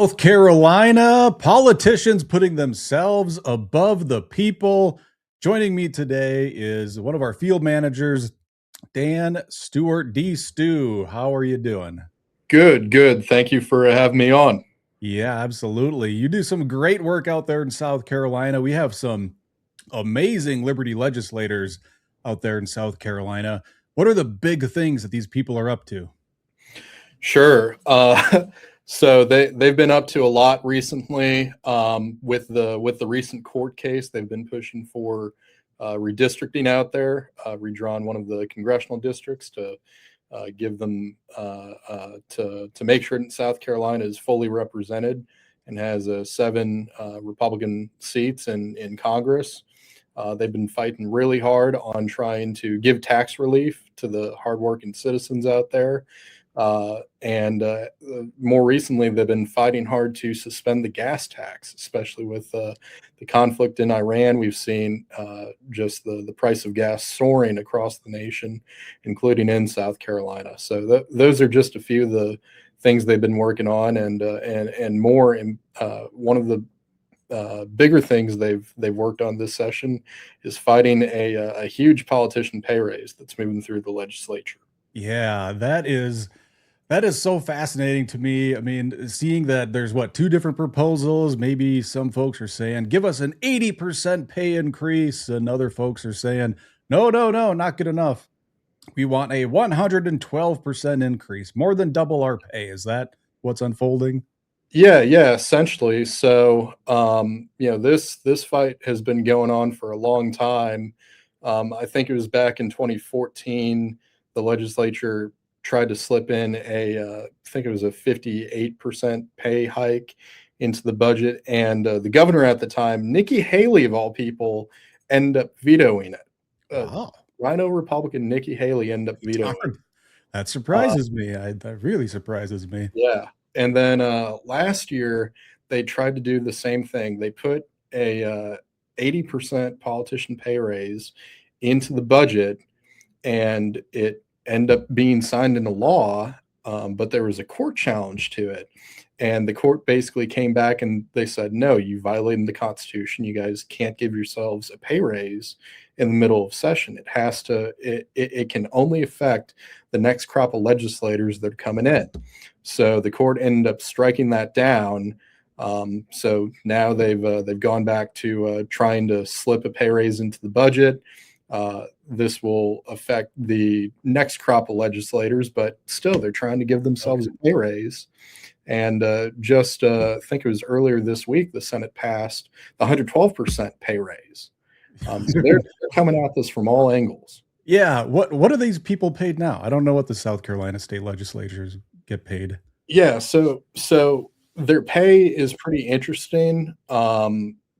South Carolina, politicians putting themselves above the people. Joining me today is one of our field managers, Dan Stewart, DStu. How are you doing? Good, good. Thank you for having me on. Yeah, absolutely. You do some great work out there in South Carolina. We have some amazing Liberty legislators out there in South Carolina. What are the big things that these people are up to? Sure. So they've been up to a lot recently with the recent court case. They've been pushing for redistricting out there, redrawn one of the congressional districts to give them to make sure South Carolina is fully represented and has seven Republican seats in Congress. They've been fighting really hard on trying to give tax relief to the hardworking citizens out there. And more recently, they've been fighting hard to suspend the gas tax, especially with the conflict in Iran. We've seen just the price of gas soaring across the nation, including in South Carolina. So those are just a few of the things they've been working on, and more. And one of the bigger things they've worked on this session is fighting a huge politician pay raise that's moving through the legislature. Yeah, that is so fascinating to me. I mean, seeing that there's two different proposals. Maybe some folks are saying, give us an 80% pay increase, and other folks are saying, no, no, no, not good enough. We want a 112% increase, more than double our pay. Is that what's unfolding? Yeah, yeah, essentially. So, this fight has been going on for a long time. I think it was back in 2014, the legislature tried to slip in I think it was a 58% pay hike into the budget, and the governor at the time, Nikki Haley of all people, ended up vetoing it. Wow. Rhino Republican Nikki Haley ended up vetoing it. Darn. That Uh, surprises me. That really surprises me. Yeah. And then last year they tried to do the same thing. They put a 80% politician pay raise into the budget, and it ended up being signed into law. But there was a court challenge to it. And the court basically came back and they said, no, you violated the Constitution. You guys can't give yourselves a pay raise in the middle of session. It can only affect the next crop of legislators that are coming in. So the court ended up striking that down. So now they've gone back to trying to slip a pay raise into the budget. This will affect the next crop of legislators, but still they're trying to give themselves a pay raise. And I think it was earlier this week, the Senate passed the 112% pay raise. So they're coming at this from all angles. Yeah. What are these people paid now? I don't know what the South Carolina state legislatures get paid. Yeah, so their pay is pretty interesting.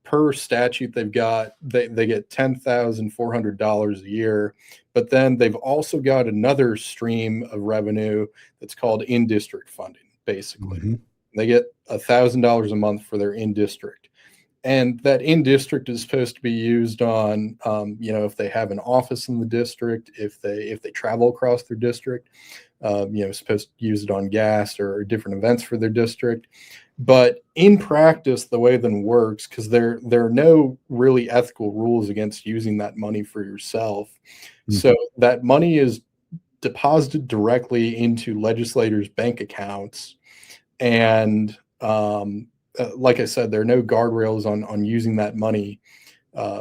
Per statute, they get $10,400 a year, but then they've also got another stream of revenue that's called in-district funding, basically. Mhm. They get $1,000 a month for their in-district. And that in-district is supposed to be used on, if they have an office in the district, if they travel across their district, supposed to use it on gas or different events for their district. But in practice, the way that works, because there are no really ethical rules against using that money for yourself. Mm. So that money is deposited directly into legislators' bank accounts. And like I said, there are no guardrails on using that money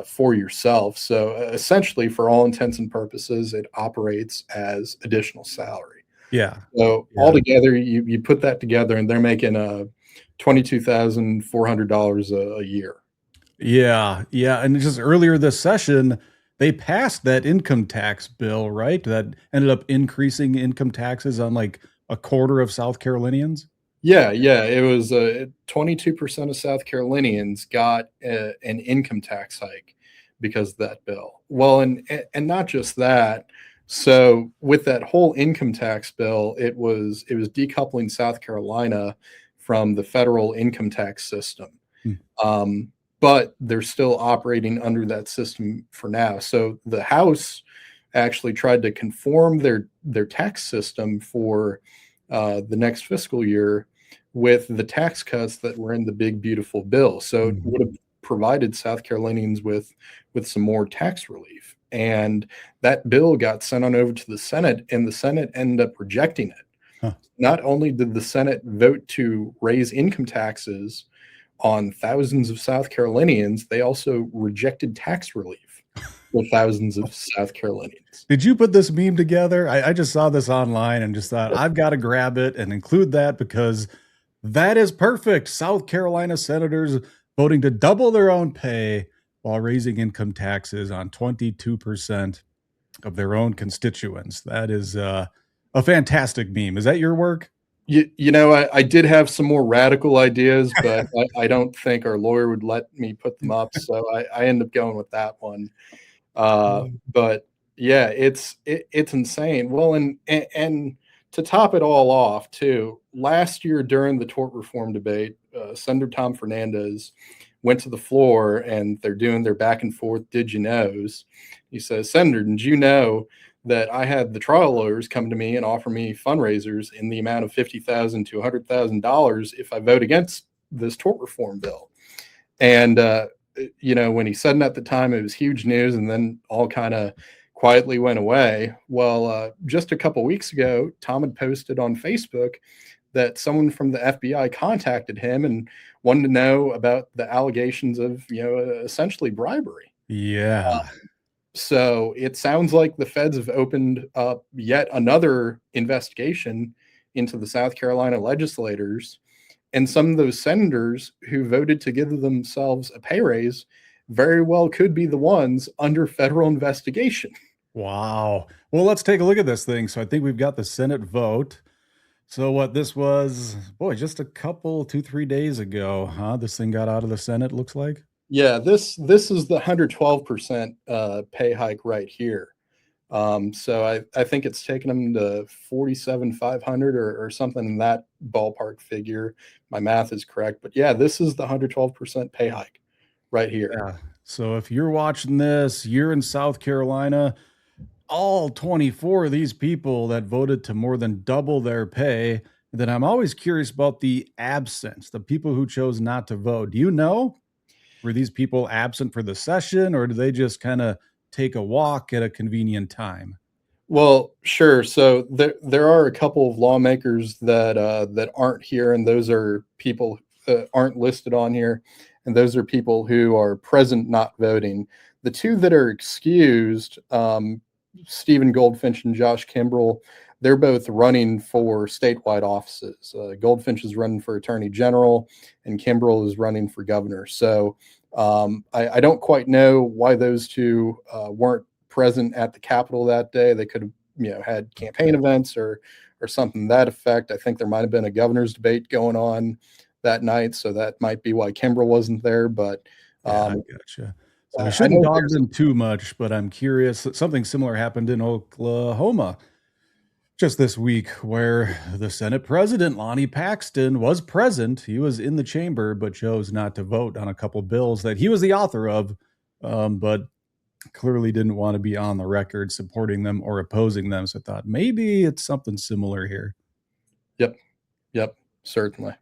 for yourself. So essentially, for all intents and purposes, it operates as additional salary. Yeah. So Yeah. altogether, you put that together, and they're making $22,400 a year. Yeah. Yeah. And just earlier this session, they passed that income tax bill, right? That ended up increasing income taxes on like a quarter of South Carolinians. Yeah, yeah, it was 22% of South Carolinians got an income tax hike because of that bill. Well, and not just that. So with that whole income tax bill, it was decoupling South Carolina from the federal income tax system. Hmm. But they're still operating under that system for now. So the House actually tried to conform their tax system for the next fiscal year, with the tax cuts that were in the big beautiful bill. So it would Mhm. have provided South Carolinians with some more tax relief. And that bill got sent on over to the Senate, and the Senate ended up rejecting it. Huh. Not only did the Senate vote to raise income taxes on thousands of South Carolinians, they also rejected tax relief for thousands of South Carolinians. Did you put this meme together? I just saw this online and just thought I've got to grab it and include that because that is perfect. South Carolina senators voting to double their own pay while raising income taxes on 22% of their own constituents. That is a fantastic meme. Is that your work? I did have some more radical ideas, but I don't think our lawyer would let me put them up. So I ended up going with that one. But yeah, it's insane. Well, and to top it all off, too, last year during the tort reform debate, Senator Tom Fernandez went to the floor and they're doing their back and forth. Did you knows? He says, Senator, did you know that I had the trial lawyers come to me and offer me fundraisers in the amount of $50,000 to $100,000 if I vote against this tort reform bill? And when he said it at the time, it was huge news, and then all kind of quietly went away. Well, just a couple weeks ago, Tom had posted on Facebook that someone from the FBI contacted him and wanted to know about the allegations of, essentially bribery. Yeah. So it sounds like the feds have opened up yet another investigation into the South Carolina legislators, and some of those senators who voted to give themselves a pay raise very well could be the ones under federal investigation. Wow. Well, let's take a look at this thing. So I think we've got the Senate vote. So what this was, boy, just a couple, 2, 3 days ago, huh? This thing got out of the Senate, looks like. Yeah, this is the 112% pay hike right here. So I think it's taken them to 47,500 or something in that ballpark figure. My math is correct, but yeah, this is the 112% pay hike right here. Yeah. So if you're watching this, you're in South Carolina, all 24 of these people that voted to more than double their pay, then I'm always curious about the absence, the people who chose not to vote. Do you know? Were these people absent for the session or do they just kind of take a walk at a convenient time? Well, sure. So there are a couple of lawmakers that aren't here, and those are people that aren't listed on here, and those are people who are present, not voting. The two that are excused, Stephen Goldfinch and Josh Kimbrell, they're both running for statewide offices. Goldfinch is running for attorney general, and Kimbrell is running for governor. So I don't quite know why those two weren't present at the Capitol that day. They could have, had campaign events or something to that effect. I think there might have been a governor's debate going on that night, so that might be why Kimbrell wasn't there. But Yeah, I um, gotcha. So we I shouldn't know dog there's them too much, but I'm curious. Something similar happened in Oklahoma just this week where the Senate president, Lonnie Paxton, was present. He was in the chamber, but chose not to vote on a couple bills that he was the author of, but clearly didn't want to be on the record supporting them or opposing them. So I thought maybe it's something similar here. Yep, yep, certainly.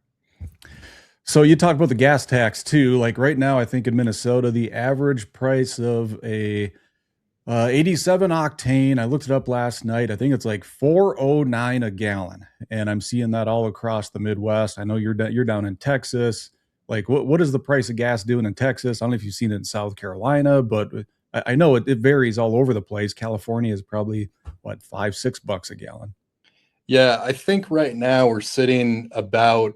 So you talk about the gas tax too. Like right now, I think in Minnesota, the average price of a 87 octane. I looked it up last night. I think it's like 409 a gallon, and I'm seeing that all across the Midwest. I know you're down in Texas. Like, what is the price of gas doing in Texas? I don't know if you've seen it in South Carolina, but I know it varies all over the place. California is probably what $5, $6 a gallon. Yeah, I think right now we're sitting about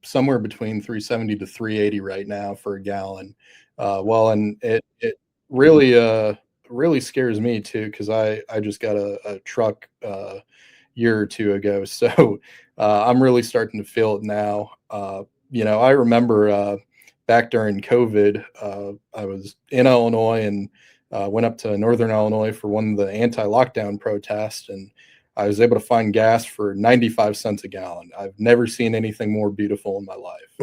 somewhere between 370 to 380 right now for a gallon. And it really really scares me too because I just got a truck year or two ago, so I'm really starting to feel it now. I remember back during COVID, I was in Illinois and went up to Northern Illinois for one of the anti-lockdown protests, and I was able to find gas for 95 cents a gallon. I've never seen anything more beautiful in my life.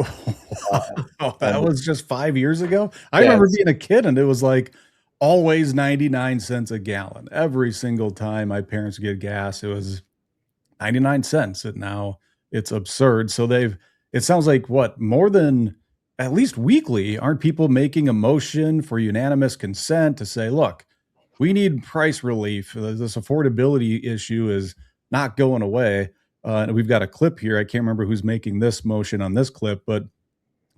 Wow, that And was just 5 years ago. I yeah, remember being a kid, and it was like always 99 cents a gallon. Every single time my parents get gas, it was 99 cents. And now It's absurd. So it sounds like what, more than at least weekly, aren't people making a motion for unanimous consent to say, look, we need price relief. This affordability issue is not going away. And we've got a clip here. I can't remember who's making this motion on this clip, but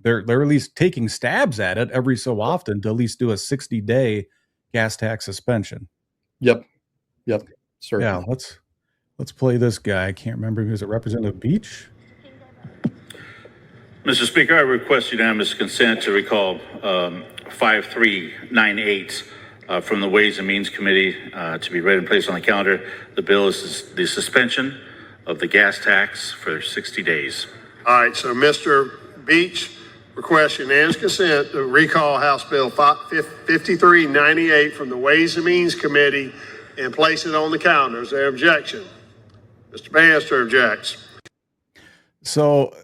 they're at least taking stabs at it every so often to at least do a 60-day gas tax suspension. Yep. Yeah, Certainly. let's play this guy. I can't remember. Who's it? Representative Beach? Mr. Speaker, I request unanimous consent to recall 5398 from the Ways and Means Committee to be read and placed on the calendar. The bill is the suspension of the gas tax for 60 days. All right, so Mr. Beach requests unanimous consent to recall House Bill 5398 from the Ways and Means Committee and place it on the calendar. Is there objection? Mr. Bannister objects. So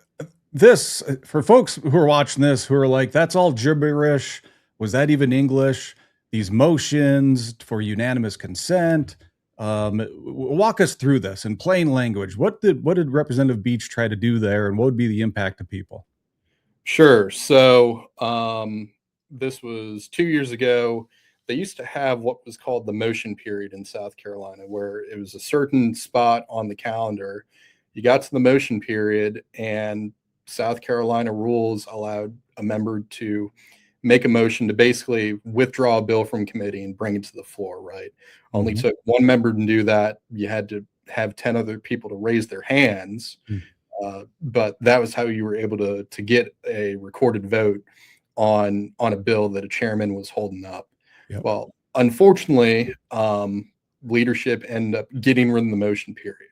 this, for folks who are watching this, who are like, that's all gibberish. Was that even English? These motions for unanimous consent. Walk us through this in plain language. What did Representative Beach try to do there, and what would be the impact to people? Sure. So this was 2 years ago. They used to have what was called the motion period in South Carolina, where it was a certain spot on the calendar. You got to the motion period, and South Carolina rules allowed a member to make a motion to basically withdraw a bill from committee and bring it to the floor, right? Only took one member to do that. You had to have 10 other people to raise their hands. But that was how you were able to get a recorded vote on a bill that a chairman was holding up. Yep. Well, unfortunately, leadership ended up getting rid of the motion period.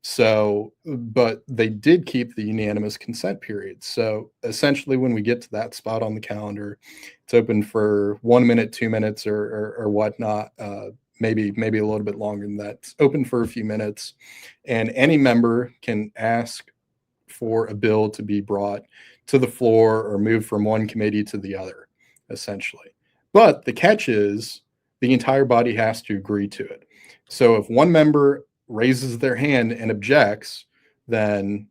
So, but they did keep the unanimous consent period. So essentially, when we get to that spot on the calendar, it's open for 1 minute, 2 minutes, or whatnot. Maybe a little bit longer than that. It's open for a few minutes, and any member can ask for a bill to be brought to the floor or moved from one committee to the other, essentially. But the catch is the entire body has to agree to it. So if one member raises their hand and objects, then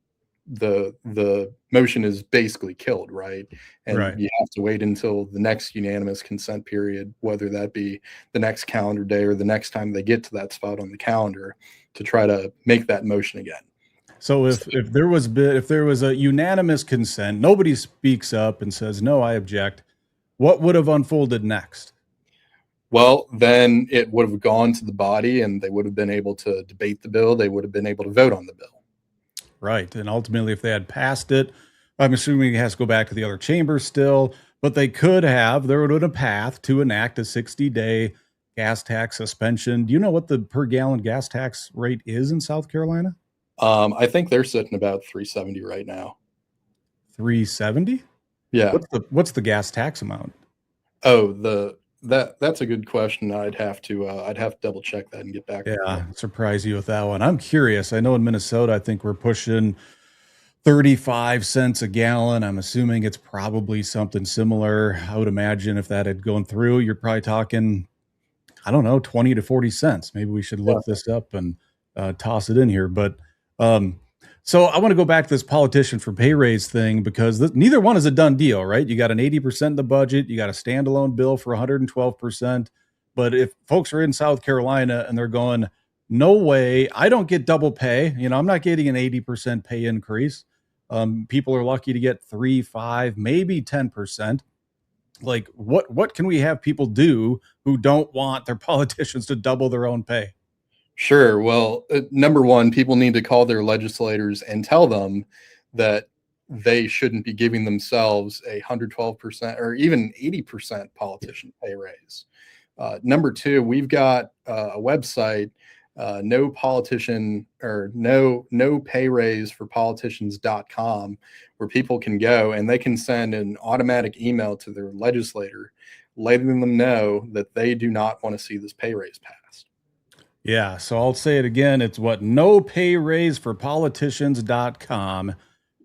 the motion is basically killed, right? And you have to wait until the next unanimous consent period, whether that be the next calendar day or the next time they get to that spot on the calendar, to try to make that motion again. So if there was a unanimous consent, nobody speaks up and says, no, I object, what would have unfolded next? Well, then it would have gone to the body and they would have been able to debate the bill. They would have been able to vote on the bill. Right. And ultimately, if they had passed it, I'm assuming it has to go back to the other chamber still, but there would have been a path to enact a 60-day gas tax suspension. Do you know what the per gallon gas tax rate is in South Carolina? I think they're sitting about $3.70 right now. $3.70? Yeah. What's the gas tax amount? Oh, that's a good question. I'd have to double check that and get back. Yeah, surprise you with that one. I'm curious. I know in Minnesota, I think we're pushing 35 cents a gallon. I'm assuming it's probably something similar. I would imagine if that had gone through, you're probably talking, I don't know, 20 to 40 cents. Maybe we should look this up and toss it in here. But so I want to go back to this politician for pay raise thing, because neither one is a done deal, right? You got an 80% in the budget. You got a standalone bill for 112%. But if folks are in South Carolina and they're going, no way, I don't get double pay. I'm not getting an 80% pay increase. People are lucky to get 3, 5, maybe 10%. Like what can we have people do who don't want their politicians to double their own pay? Sure. Well, number one, people need to call their legislators and tell them that they shouldn't be giving themselves a 112% or even 80% politician pay raise. Number two, we've got a website, no pay raise for politicians.com, where people can go and they can send an automatic email to their legislator, letting them know that they do not want to see this pay raise passed. Yeah, so I'll say it again. It's no pay raise for politicians.com.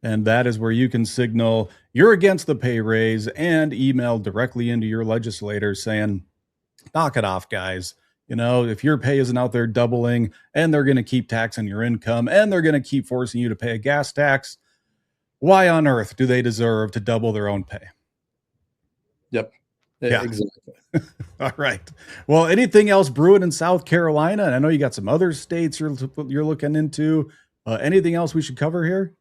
And that is where you can signal you're against the pay raise and email directly into your legislators saying, knock it off, guys. You know, if your pay isn't out there doubling and they're going to keep taxing your income and they're going to keep forcing you to pay a gas tax, why on earth do they deserve to double their own pay? Yep. Yeah. Exactly. All right. Well, anything else brewing in South Carolina? And I know you got some other states you're looking into. Anything else we should cover here?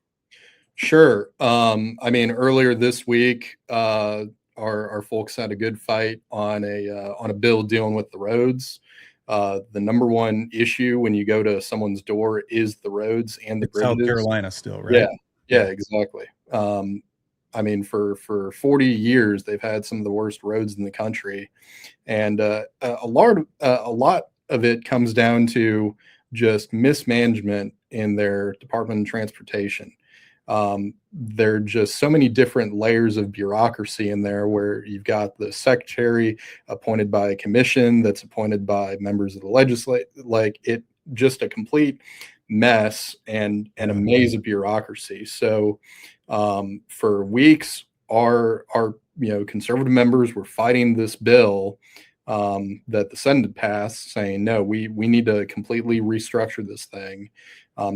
Sure. I mean, earlier this week, our folks had a good fight on a bill dealing with the roads. The number one issue when you go to someone's door is the roads and the It's South bridges. Carolina still, right? Yeah, yeah, exactly. I mean, for 40 years, they've had some of the worst roads in the country, and a lot of it comes down to just mismanagement in their Department of Transportation. There are just so many different layers of bureaucracy in there where you've got the secretary appointed by a commission that's appointed by members of the legislature, like it just a complete mess and a maze of bureaucracy. So for weeks, our conservative members were fighting this bill that the Senate had passed, saying no, we need to completely restructure this thing.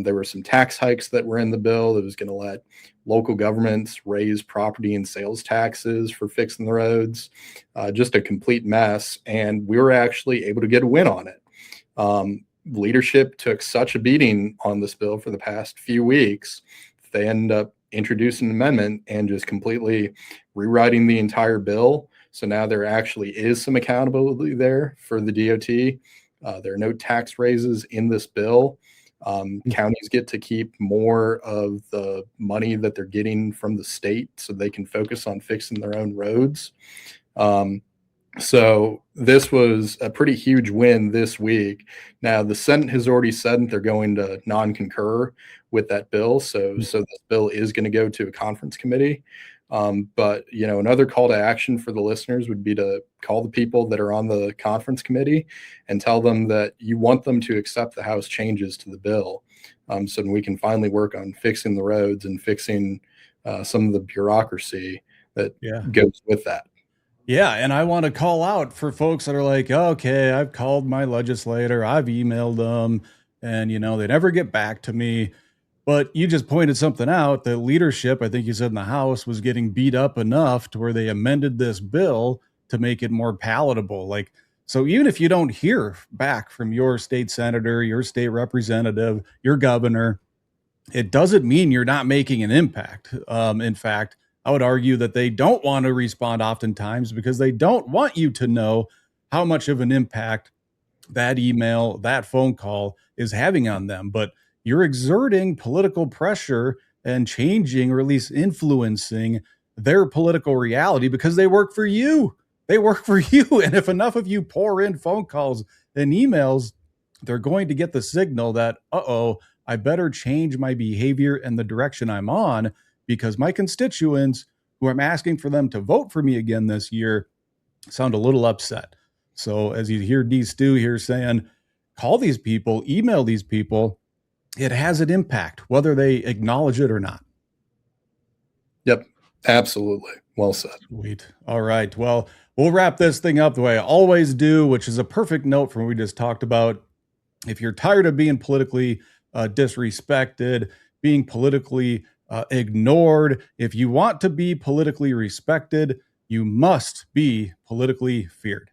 There were some tax hikes that were in the bill that was going to let local governments raise property and sales taxes for fixing the roads. Just a complete mess, and we were actually able to get a win on it. Leadership took such a beating on this bill for the past few weeks. They ended up introducing an amendment and just completely rewriting the entire bill. So now there actually is some accountability there for the DOT. There are no tax raises in this bill. Counties get to keep more of the money that they're getting from the state so they can focus on fixing their own roads. So this was a pretty huge win this week. Now the Senate has already said that they're going to non-concur with that bill. So this bill is going to go to a conference committee. But another call to action for the listeners would be to call the people that are on the conference committee and tell them that you want them to accept the House changes to the bill, so we can finally work on fixing the roads and fixing some of the bureaucracy that goes with that. Yeah, and I want to call out for folks that are like, okay, I've called my legislator, I've emailed them, and they never get back to me. But you just pointed something out. The leadership, I think you said in the House, was getting beat up enough to where they amended this bill to make it more palatable. Like, so even if you don't hear back from your state senator, your state representative, your governor, it doesn't mean you're not making an impact. In fact, I would argue that they don't want to respond oftentimes because they don't want you to know how much of an impact that email, that phone call is having on them. But you're exerting political pressure and changing or at least influencing their political reality because they work for you. They work for you. And if enough of you pour in phone calls and emails, they're going to get the signal that, I better change my behavior and the direction I'm on because my constituents who I'm asking for them to vote for me again this year sound a little upset. So as you hear DStu here saying, call these people, email these people, it has an impact, whether they acknowledge it or not. Yep, absolutely. Well said. Sweet. All right. Well, we'll wrap this thing up the way I always do, which is a perfect note from what we just talked about. If you're tired of being politically disrespected, being politically ignored, if you want to be politically respected, you must be politically feared.